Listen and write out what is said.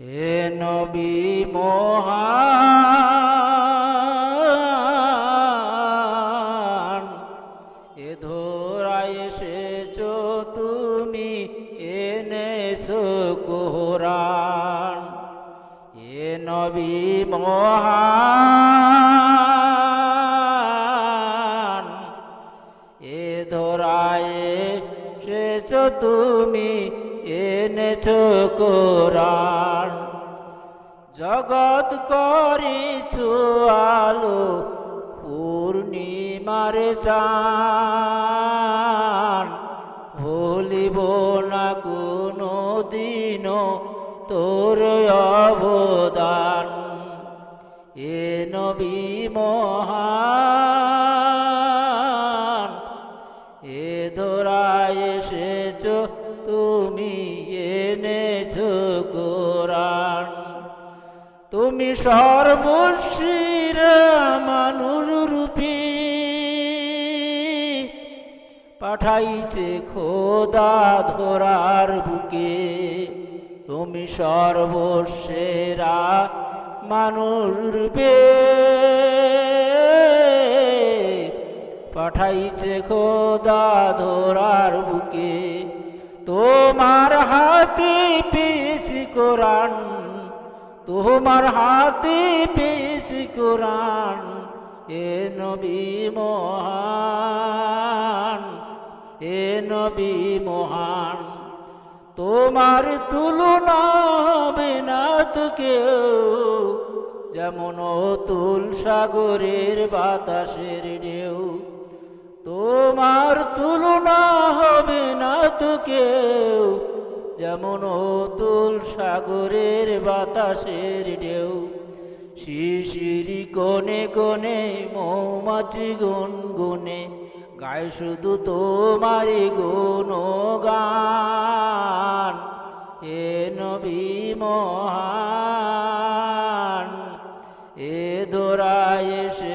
হে নবী মহান, এ ধরায় এসেছো তুমি, এনেছো কোরআন। হে নবী মহান, এ ধরায় এসেছো তুমি, এনেছো কোরআন। জগৎ করিছো আলো, পূর্ণিমার চান। ভুলিব না কোনো দিনও তোর অবদান। এ নবী মহান, এ ধরায় এসেছো তুমি, এনেছো কোরআন। তুমি সর্বশির মানুষ রূপী, পাঠাইছে খোদা ধরার বুকে। তুমি সর্বসেরা মানুষ রূপে, পাঠাইছে খোদা ধরার বুকে। তোমার হাতে পেয়েছি কোরআন, তোমার হাতে পেয়েছি কোরআন। এ নবী মহান, এ নবী মহান, তোমার তুলনা হবে না তো কেউ। যেমন অতুল সাগরের বাতাসের ঢেউ, তোমার তুলনা হবে না তো কেউ। যেমন অতুল সাগরের বাতাসের ঢেউ। শিশিরি কোণে কোণে মৌমাছি গুনগুনে, গায় শুধু তোমারই গুণগান। এ নবী মহান, এ ধরায় এসে